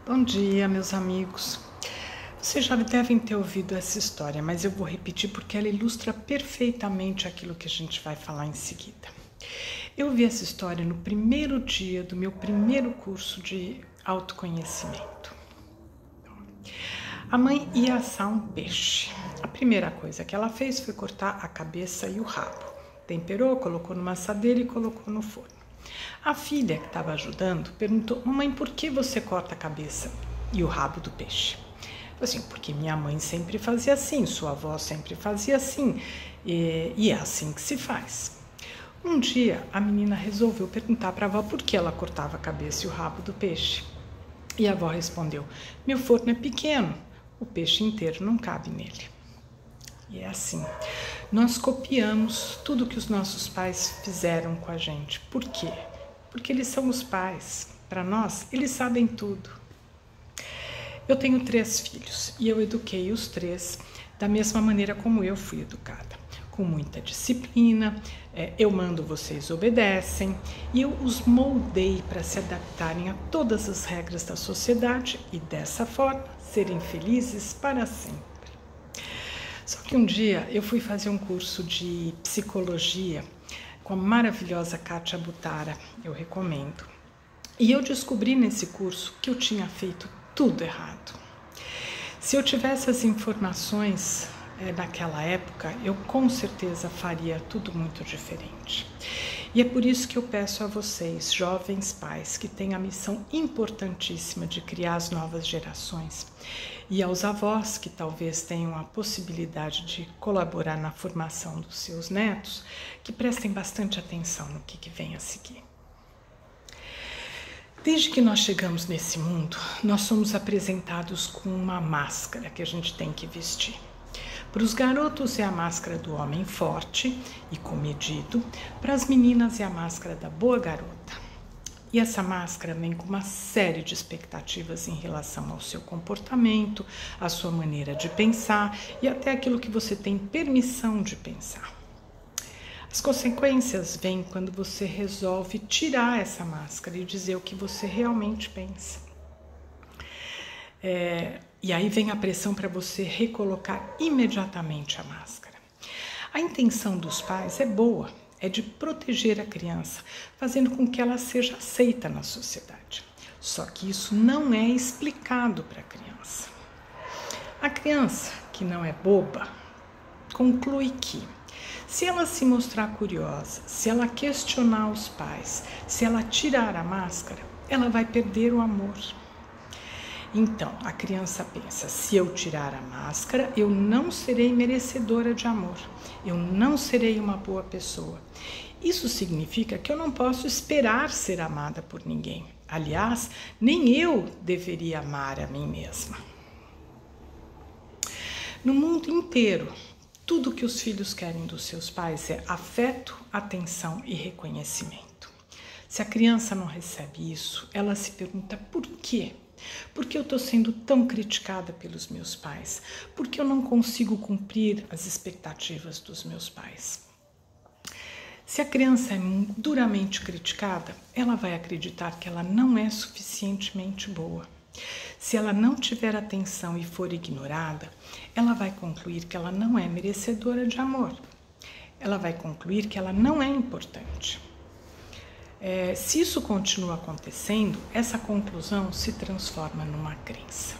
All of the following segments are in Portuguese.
Bom dia, meus amigos. Vocês já devem ter ouvido essa história, mas eu vou repetir porque ela ilustra perfeitamente aquilo que a gente vai falar em seguida. Eu vi essa história no primeiro dia do meu primeiro curso de autoconhecimento. A mãe ia assar um peixe. A primeira coisa que ela fez foi cortar a cabeça e o rabo. Temperou, colocou numa assadeira e colocou no forno. A filha, que estava ajudando, perguntou: mamãe, por que você corta a cabeça e o rabo do peixe? Eu assim, porque minha mãe sempre fazia assim, sua avó sempre fazia assim, e é assim que se faz. Um dia, a menina resolveu perguntar para a avó por que ela cortava a cabeça e o rabo do peixe. E a avó respondeu: meu forno é pequeno, o peixe inteiro não cabe nele. E é assim, nós copiamos tudo que os nossos pais fizeram com a gente. Por quê? Porque eles são os pais. Para nós, eles sabem tudo. Eu tenho 3 filhos e eu eduquei os 3 da mesma maneira como eu fui educada. Com muita disciplina, eu mando, vocês obedecem, e eu os moldei para se adaptarem a todas as regras da sociedade e dessa forma serem felizes para sempre. Só que um dia eu fui fazer um curso de psicologia com a maravilhosa Kátia Butara, eu recomendo. E eu descobri nesse curso que eu tinha feito tudo errado. Se eu tivesse as informações naquela época, eu com certeza faria tudo muito diferente. E é por isso que eu peço a vocês, jovens pais, que têm a missão importantíssima de criar as novas gerações, e aos avós que talvez tenham a possibilidade de colaborar na formação dos seus netos, que prestem bastante atenção no que vem a seguir. Desde que nós chegamos nesse mundo, nós somos apresentados com uma máscara que a gente tem que vestir. Para os garotos é a máscara do homem forte e comedido, para as meninas é a máscara da boa garota. E essa máscara vem com uma série de expectativas em relação ao seu comportamento, à sua maneira de pensar e até aquilo que você tem permissão de pensar. As consequências vêm quando você resolve tirar essa máscara e dizer o que você realmente pensa. E aí vem a pressão para você recolocar imediatamente a máscara. A intenção dos pais é boa, é de proteger a criança, fazendo com que ela seja aceita na sociedade. Só que isso não é explicado para a criança. A criança, que não é boba, conclui que, se ela se mostrar curiosa, se ela questionar os pais, se ela tirar a máscara, ela vai perder o amor. Então, a criança pensa: se eu tirar a máscara, eu não serei merecedora de amor, eu não serei uma boa pessoa. Isso significa que eu não posso esperar ser amada por ninguém. Aliás, nem eu deveria amar a mim mesma. No mundo inteiro, tudo que os filhos querem dos seus pais é afeto, atenção e reconhecimento. Se a criança não recebe isso, ela se pergunta: por quê? Por que eu estou sendo tão criticada pelos meus pais? Por que eu não consigo cumprir as expectativas dos meus pais? Se a criança é duramente criticada, ela vai acreditar que ela não é suficientemente boa. Se ela não tiver atenção e for ignorada, ela vai concluir que ela não é merecedora de amor. Ela vai concluir que ela não é importante. Se isso continua acontecendo, essa conclusão se transforma numa crença.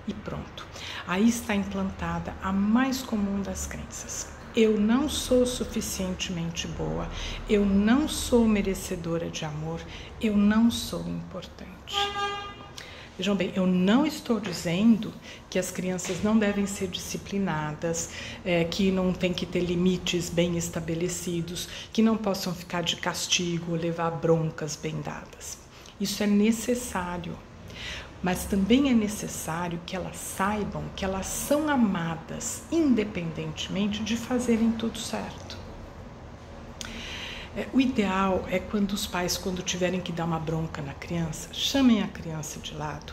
E pronto, aí está implantada a mais comum das crenças: eu não sou suficientemente boa, eu não sou merecedora de amor, eu não sou importante. Vejam bem, eu não estou dizendo que as crianças não devem ser disciplinadas, que não tem que ter limites bem estabelecidos, que não possam ficar de castigo ou levar broncas bem dadas. Isso é necessário, mas também é necessário que elas saibam que elas são amadas, independentemente de fazerem tudo certo. O ideal é quando os pais, quando tiverem que dar uma bronca na criança, chamem a criança de lado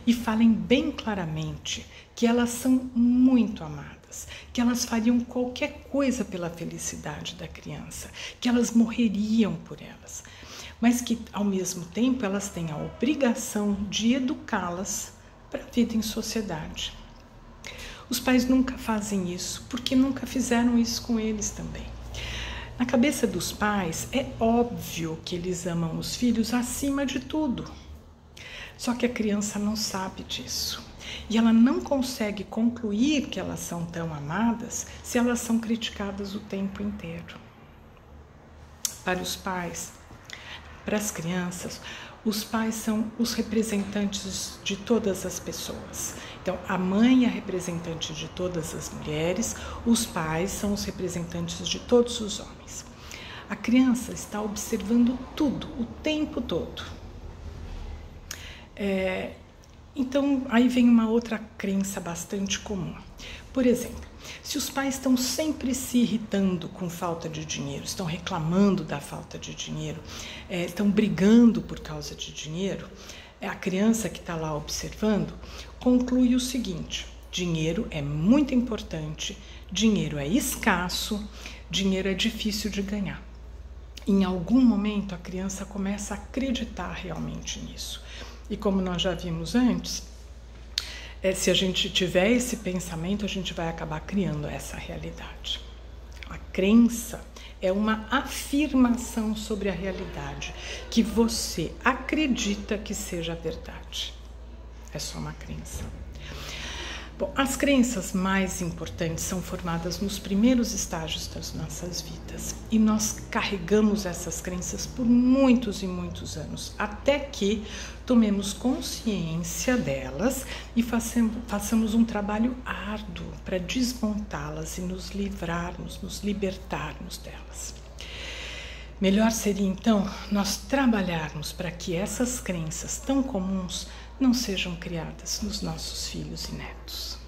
e falem bem claramente que elas são muito amadas, que elas fariam qualquer coisa pela felicidade da criança, que elas morreriam por elas. mas que ao mesmo tempo elas têm a obrigação de educá-las para a vida em sociedade. Os pais nunca fazem isso porque nunca fizeram isso com eles também. Na cabeça dos pais é óbvio que eles amam os filhos acima de tudo. Só que a criança não sabe disso. E ela não consegue concluir que elas são tão amadas se elas são criticadas o tempo inteiro. Para os pais, para as crianças, os pais são os representantes de todas as pessoas. Então, a mãe é a representante de todas as mulheres, os pais são os representantes de todos os homens. A criança está observando tudo, o tempo todo. Então, aí vem uma outra crença bastante comum. Por exemplo, se os pais estão sempre se irritando com falta de dinheiro, estão reclamando da falta de dinheiro, estão brigando por causa de dinheiro, a criança que está lá observando conclui o seguinte: dinheiro é muito importante, dinheiro é escasso, dinheiro é difícil de ganhar. Em algum momento a criança começa a acreditar realmente nisso. E como nós já vimos antes, se a gente tiver esse pensamento, a gente vai acabar criando essa realidade. A crença é uma afirmação sobre a realidade, que você acredita que seja verdade. É só uma crença. Bom, as crenças mais importantes são formadas nos primeiros estágios das nossas vidas. E nós carregamos essas crenças por muitos e muitos anos, até que tomemos consciência delas e façamos um trabalho árduo para desmontá-las e nos livrarmos, nos libertarmos delas. Melhor seria, então, nós trabalharmos para que essas crenças tão comuns não sejam criadas nos nossos filhos e netos.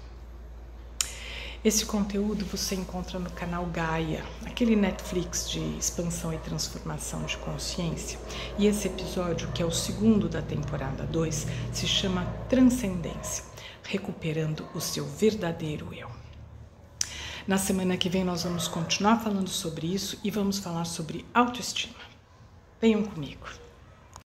Esse conteúdo você encontra no canal Gaia, aquele Netflix de expansão e transformação de consciência. E esse episódio, que é o segundo da temporada 2, se chama Transcendência, recuperando o seu verdadeiro eu. Na semana que vem nós vamos continuar falando sobre isso e vamos falar sobre autoestima. Venham comigo.